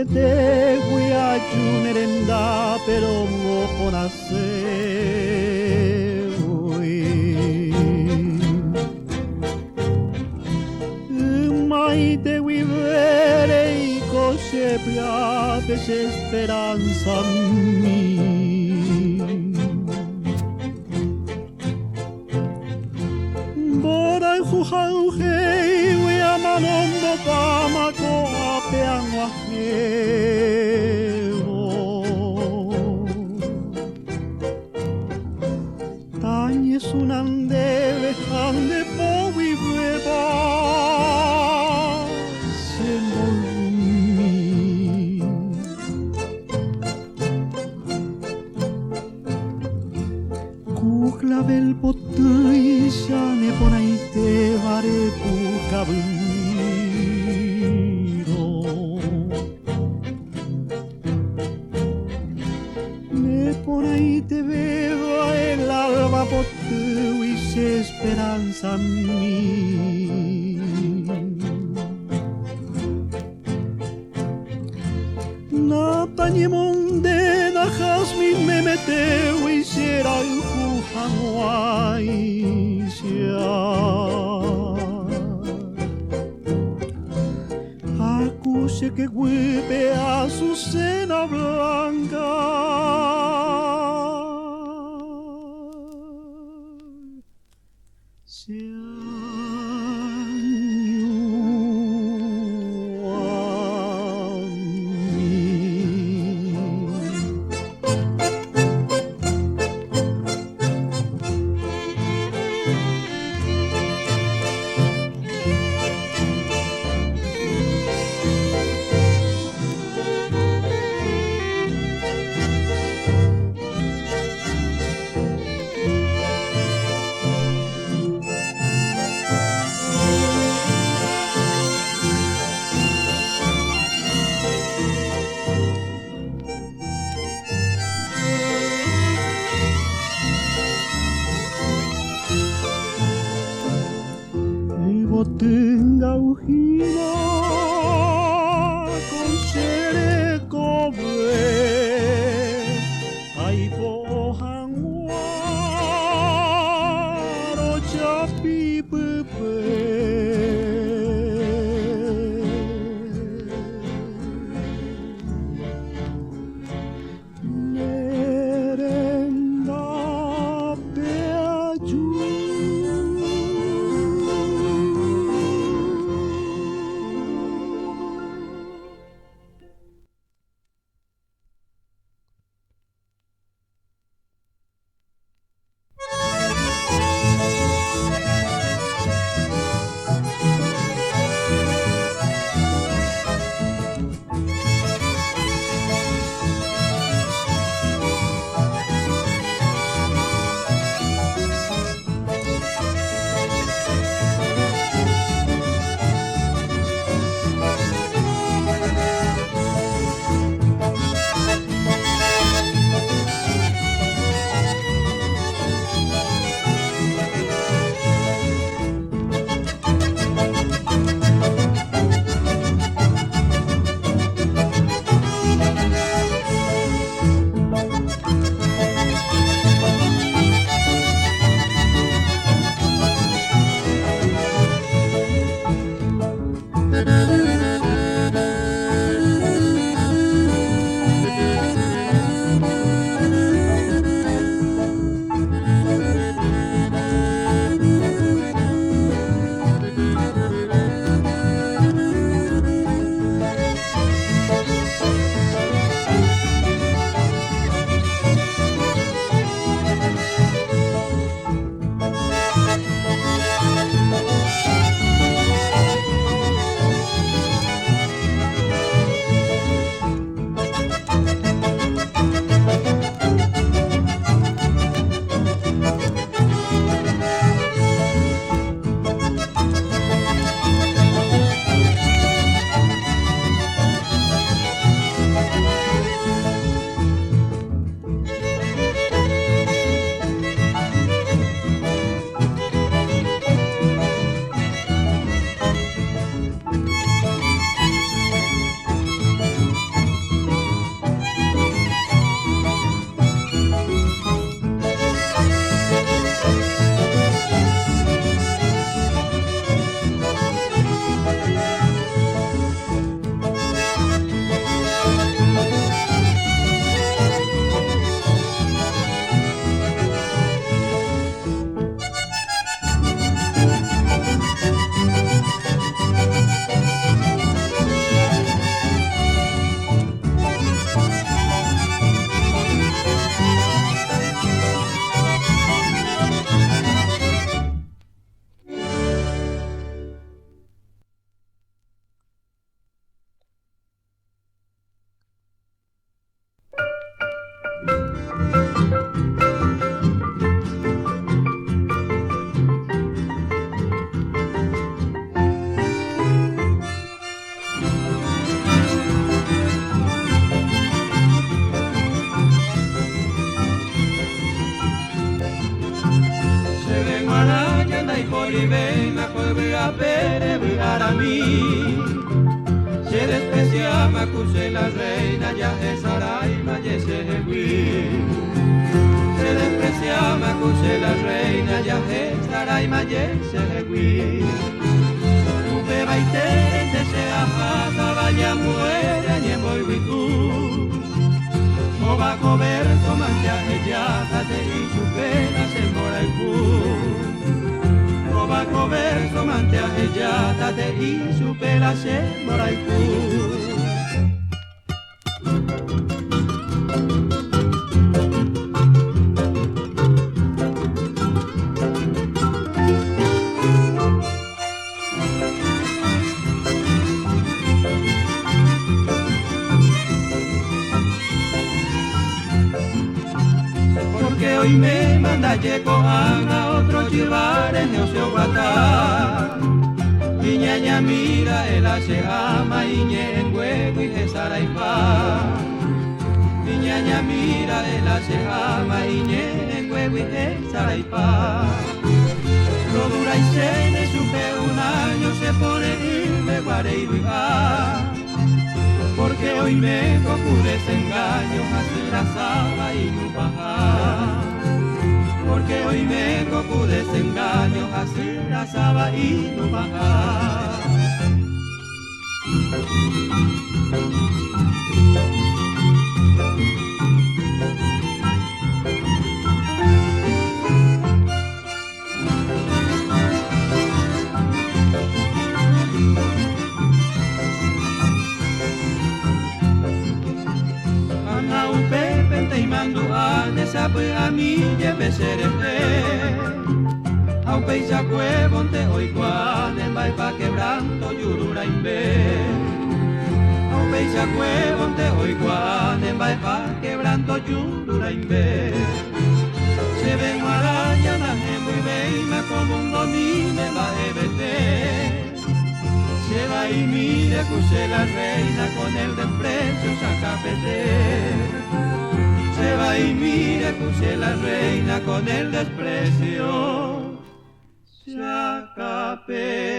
te voy a ayunar pero no por hacer mai te vivere y cose piates esperanza mi bora jujauje we amanondo kama ko apeang waheo tanye sunande vejande po viveba Kuklavel potui shane ponaite vare pukaviro Me ponaite beba el alba potui se esperanza mi Natañe monde na jasmin me meteu y será Acuse que huepe a su cena blanca Tenga ujina con sere cobre ay bohan waro chapi pepe Nerenda peaju Bebe maraya na iporibe na kolbe a pere a mí. Se desprecia macuse la reina ya es araima ya se hewi. Se desprecia macuse la reina ya es araima ya se hewi. Upe baite se ajata vaya muere ni voy vitu. Oba cover tomante a ella tate y chupela se mora el cu. Oba cover tomante a ella tate y chupela se mora el cu. Hoy me manda llego a otro llevar en el guatá. Niña mira el se ama y en huevo y se saraipa. Niña mira el se ama y en huevo y se saraipa. Lo dura y se me supe un año se pone y me guaré y viva. Porque hoy me procure engaño así la saba y no baja. Porque hoy me procure engaño así la saba y no baja. Sabe a mí lleve seré au peisa cuevo te hoy cuan en baipa quebranto yurura imbe au peisa cuevo te hoy cuan en baipa quebranto yurura imbe se ven araña na muy beima como un domine va a vete se va y mire cuse la reina con el desprecio sacapete. Se va y mira, puse la reina con el desprecio, se acapete.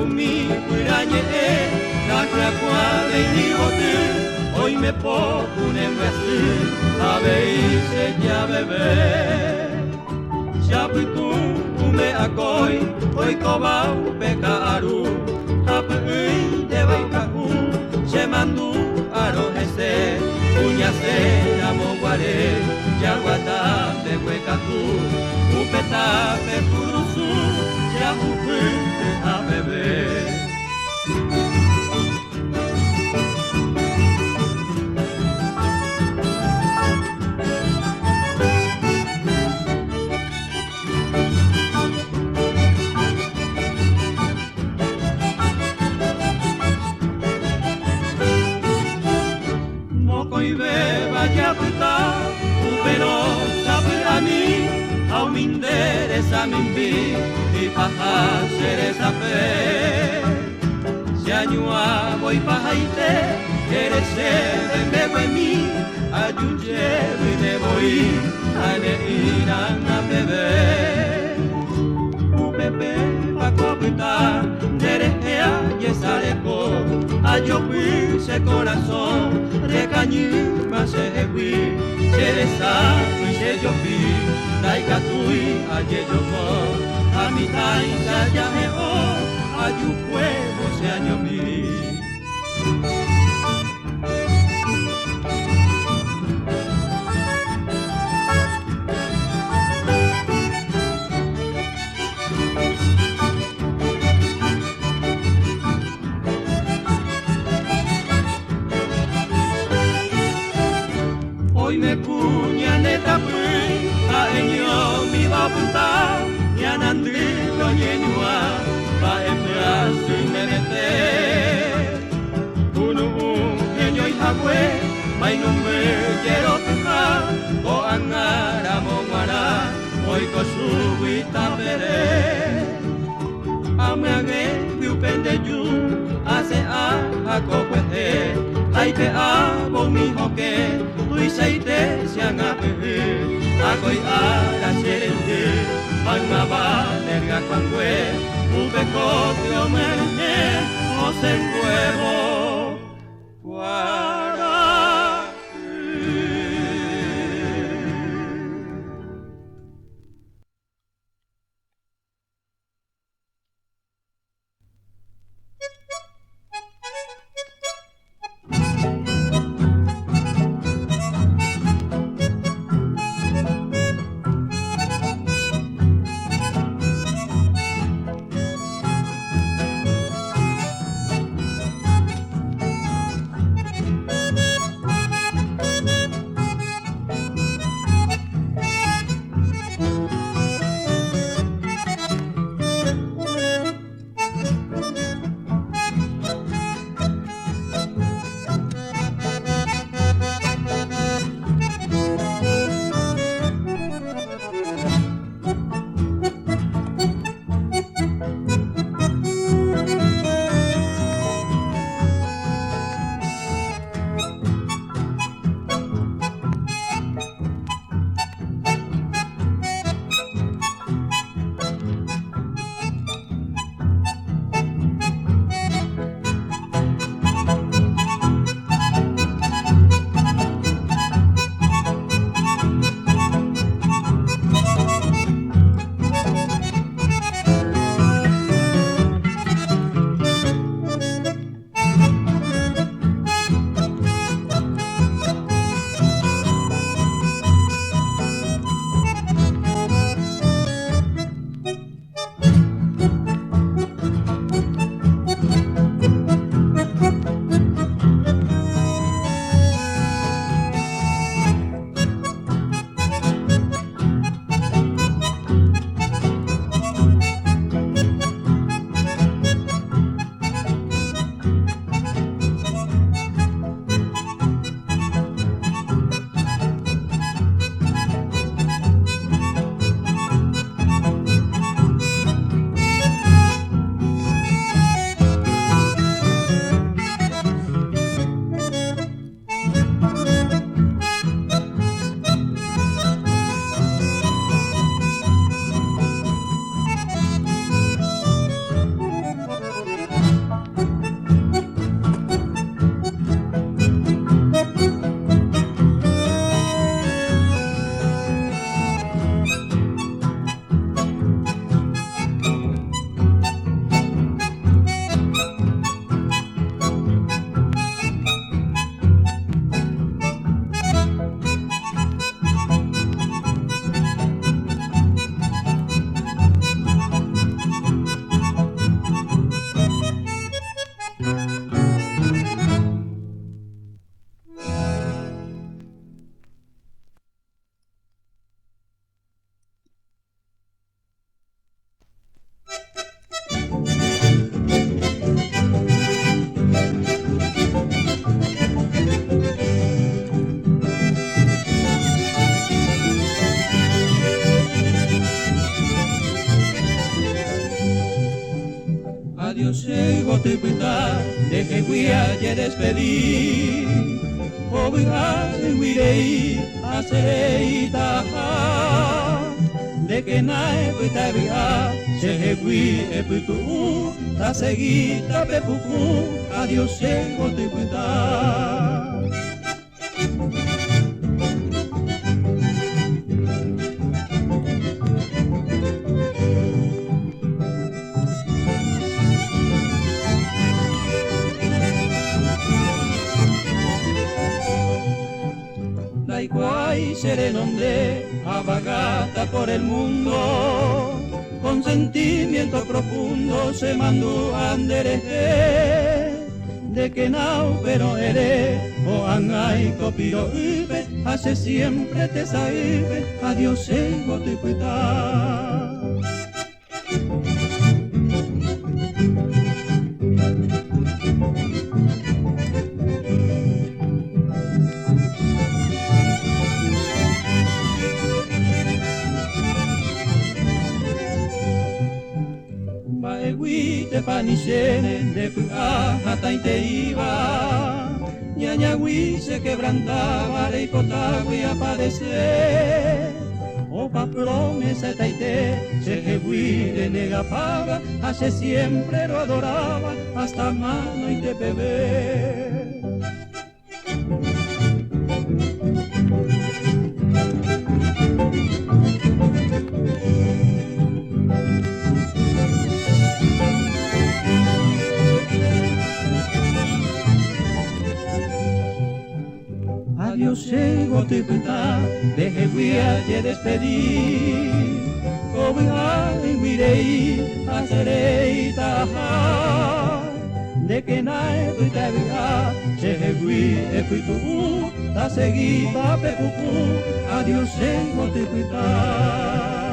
Mi cuirañe, la cracuada y mi botín, hoy me pongo un embestir, a veces ya bebé. Ya fui tú me acoy, hoy cobau pecaru, a peui de baicaú, se mandú aro ese, uña se amo guaré, ya guata de huecatú, upeta pecurusu, ya upete a beber. Moco y beba ya puta, pero sabe a mí, a mi interesa mi vida. Y paja seresa fe si añua voy pajaite eres el de mí ayuye y me voy a ne irán a beber upepe pa copita derejea y sareco ayo se corazón recañi más se hui seresa y se yo vi naika tui aye yo a mi taisa ya me o a tu pueblo se año mi. nanandilo nyenyua pa embrasu memete unu nyenyoi hagwe mai numbe jero tuka o angara momara oi ko subi tapere ame viu pendeju ase a kokwe ai te a bomi hoke tui saite sianga pe akoi a la serende Magna valerga kwangwe ubeko tiomene o senguevo Guara te pita de que guía ya despedí obiga wirei hacerei taha de que nae pita via se gui e pitu ta segui ta pepuku adiós ego te pita. Serenonde avagata por el mundo con sentimiento profundo se mandó andereje de que no pero eres o angai copio ibe hace siempre te saibe adiós ego te cuida. shene de puaja taite iba. Ñañagüí se quebrantaba de icotagüí a padecer. Opa promesa taite, se jegüí de nega paga, hace siempre lo adoraba, hasta mano y te bebé. Adiós, llego te puta, deje guía te despedí. Cobija y mirei, haceré taja. De que nae tu te vija, se gui e putu, ta seguida pepupu. Adiós, llego te puta.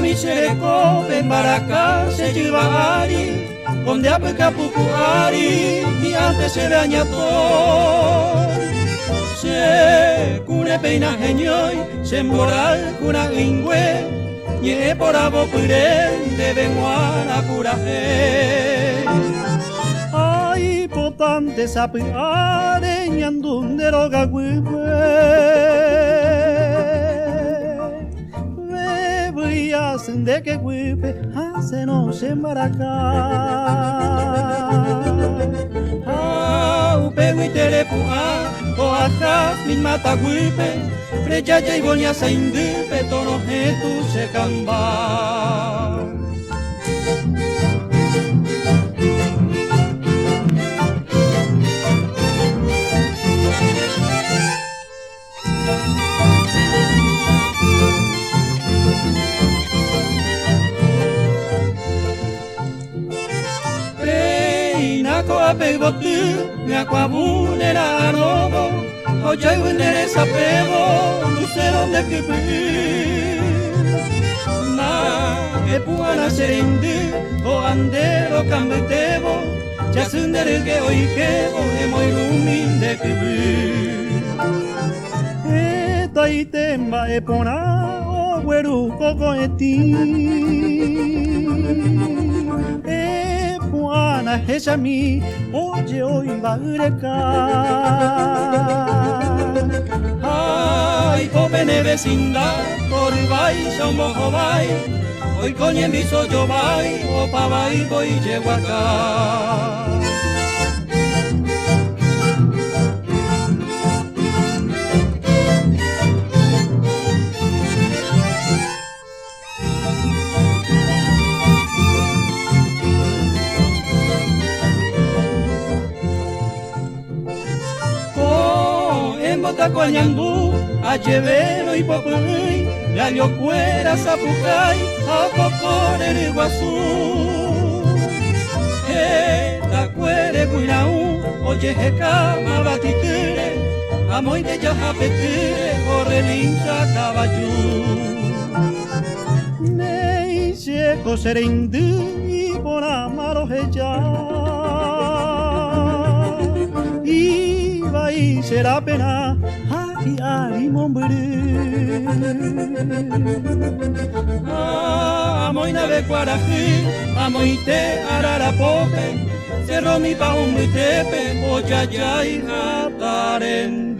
Misereko Benbaraka se llevari donde apeca pupuari y antes se bañato se cure peina genioy se moral cura lingüe ye por abo pure de benguara curaje ay potente sapiare ñandundero gagüe de que guipe, se nos embaraca. Upegu y telepua, o acá min mata guipe, frechaya y bonia sa indipe, tono tu se camba. Apego tu, me acuabunera novo, hoy vendere sapego, lucero de kipi. Ma, e puana serindi, o andero cambetebo, ya sundere que hoy quebo, e moi lumin de kipi. E taitemba e pona, o gueru coco eti. Ana hejami oye hoy baureka. Ay jóvenes vecindad por vai somos vai hoy coñe mi soy vai o pa vai voy llego acá. Tacuañangú, Achevero y Popurrí, la Liocuera, Zapucay, Apocor, el Iguazú. Tacuere, Cuiraú, Oye, Jecama, Batitire, Amoy de Yajapetire, Correlincha, Caballú. Nei, Checo, Serendí, por Amaro, Hecha. Y será pena aquí alimombre. Amoy nave cuarají, amoy te ararapope, cerro mi pa un tepe, pochaya y jatarendi.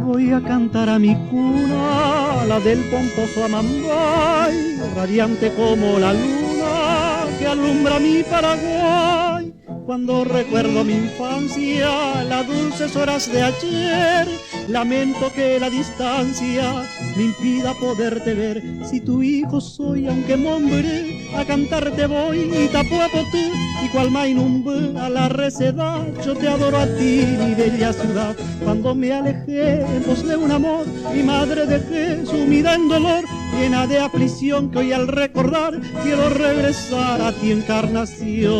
Voy a cantar a mi cuna, la del pomposo Amambay, radiante como la luna que alumbra mi Paraguay. Cuando recuerdo mi infancia, las dulces horas de ayer, lamento que la distancia me impida poderte ver. Si tu hijo soy, aunque mombre, a cantarte voy y tapuapote, y cual mainumbe a la receda, yo te adoro a ti, mi bella ciudad. Cuando me alejé en pos de un amor, mi madre dejé sumida en dolor, llena de aflicción que hoy al recordar quiero regresar a ti, Encarnación.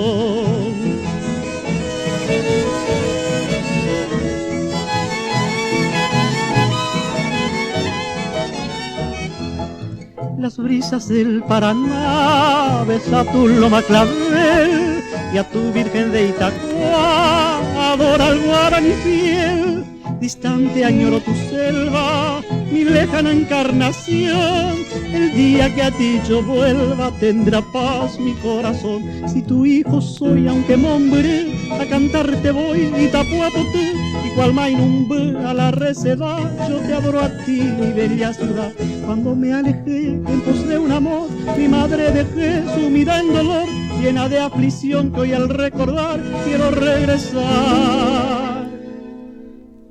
Las brisas del Paraná besa tu loma clavel y a tu Virgen de Itacua adora al guaraní fiel. Distante añoro tu selva, mi lejana Encarnación. El día que a ti yo vuelva tendrá paz mi corazón. Si tu hijo soy, aunque mombre, a cantarte voy y tapuapote, y cual mainumbe a la receda, yo te adoro a ti, mi bella ciudad. Cuando me alejé en pos de un amor, mi madre dejé sumida en dolor, llena de aflicción que hoy al recordar quiero regresar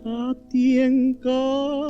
a ti, Encarnación.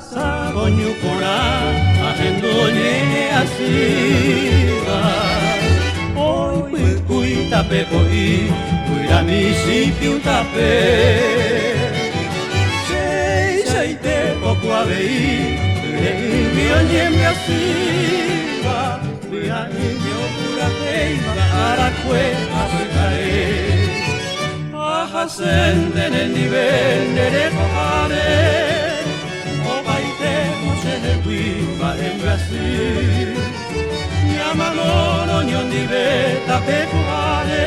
sagoño cora agendoñe asiva hoy pui tape poi puira mi si più tape sei te poco avei mio niente asiva puira mio pura teima araque africae Sente nel divendere fare o baitemo se ne qui faremo así chiamano non diventa pecuare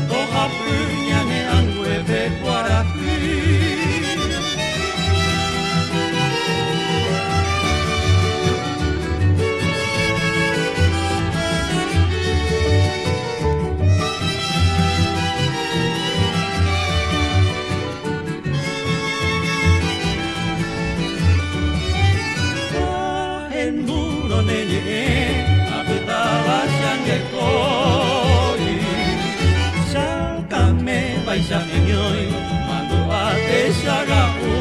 toja pugna ne angue pecuara qui Paisa miñoi, mando a te xagaú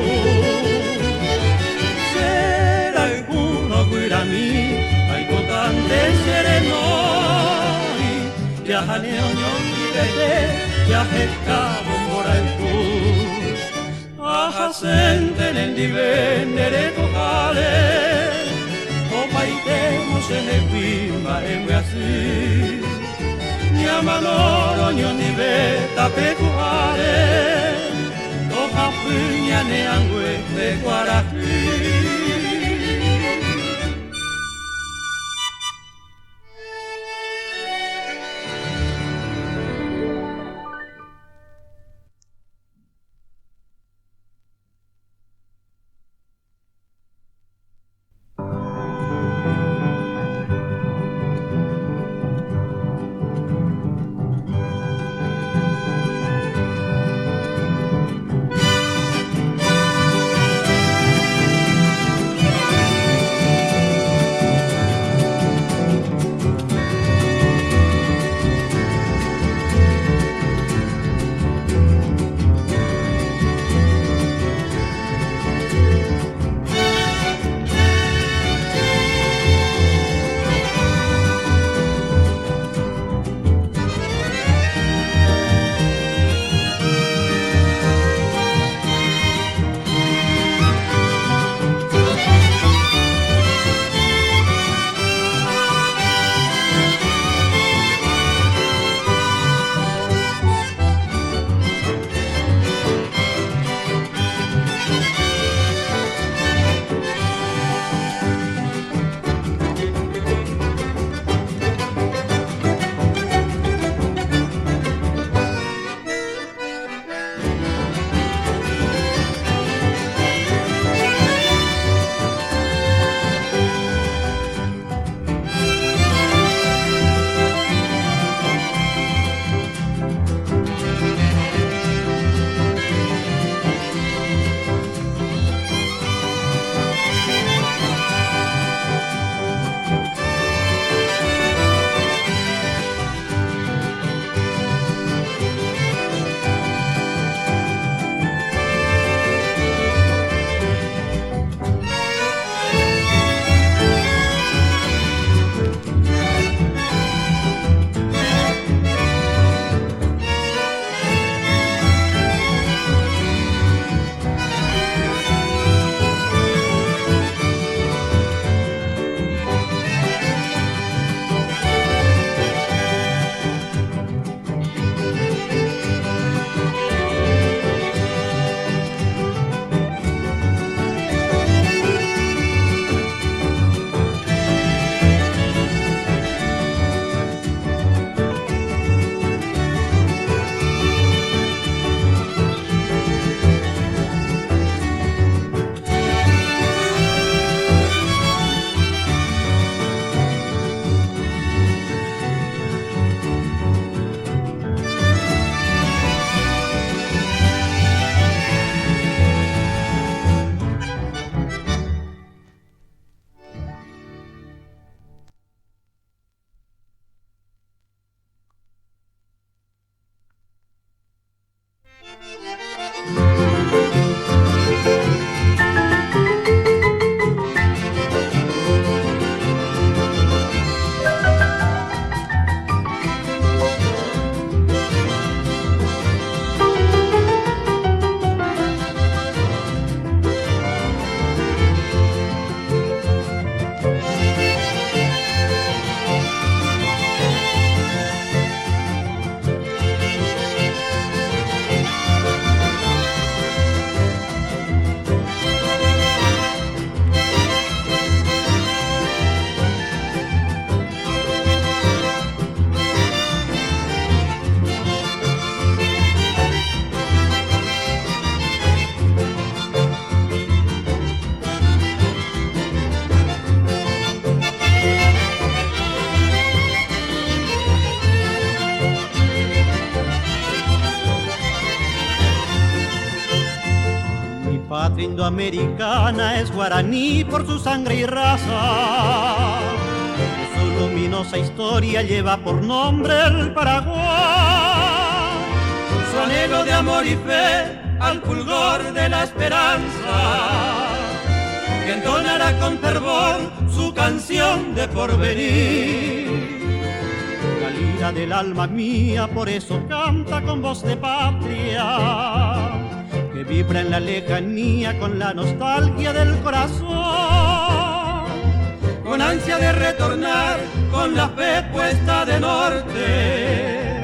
Será alguno guira mi, hai cotante serenoi Ya janeo ñon mirete, ya jecabo mora el tu Aja sente nel divendere tocale O paitemos en el pimba en Brasil Chiamano ogni vetta pecuare Toja pugna ne angue pecuara qui indoamericana, es guaraní por su sangre y raza. Su luminosa historia lleva por nombre el Paraguay. Su anhelo de amor y fe al fulgor de la esperanza, que entonará con fervor su canción de porvenir. La lira del alma mía por eso canta con voz de patria, que vibra en la lejanía con la nostalgia del corazón. Con ansia de retornar, con la fe puesta de norte,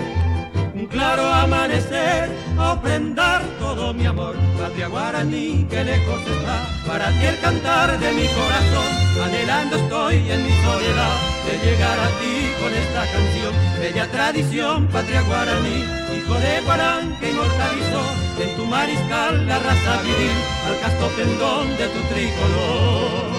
un claro amanecer, a ofrendar todo mi amor. Patria guaraní que lejos está, para ti el cantar de mi corazón. Anhelando estoy en mi soledad de llegar a ti con esta canción. Bella tradición, patria guaraní, hijo de Guarán que inmortalizó en tu mariscal la raza viril, al casto pendón de tu tricolor.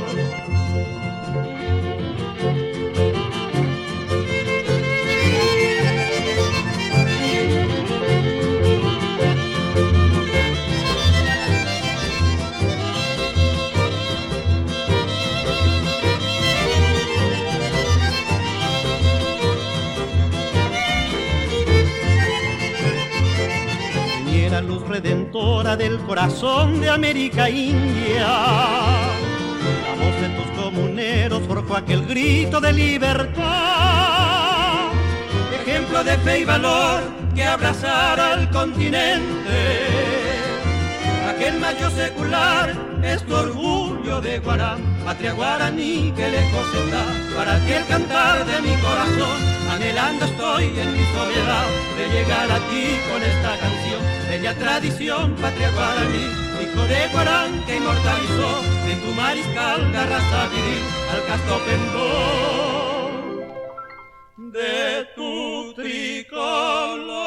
Luz redentora del corazón de América India, la voz de tus comuneros forjó aquel grito de libertad, ejemplo de fe y valor que abrazara al continente. Aquel mayo secular es tu orgullo de Guarán, patria guaraní que lejos está, para ti el cantar de mi corazón. Anhelando estoy en mi soledad de llegar a ti con esta canción. Bella tradición, patria guaraní, hijo de Guarán que inmortalizó en tu mariscal la raza viril, al casto pendón de tu tricolor.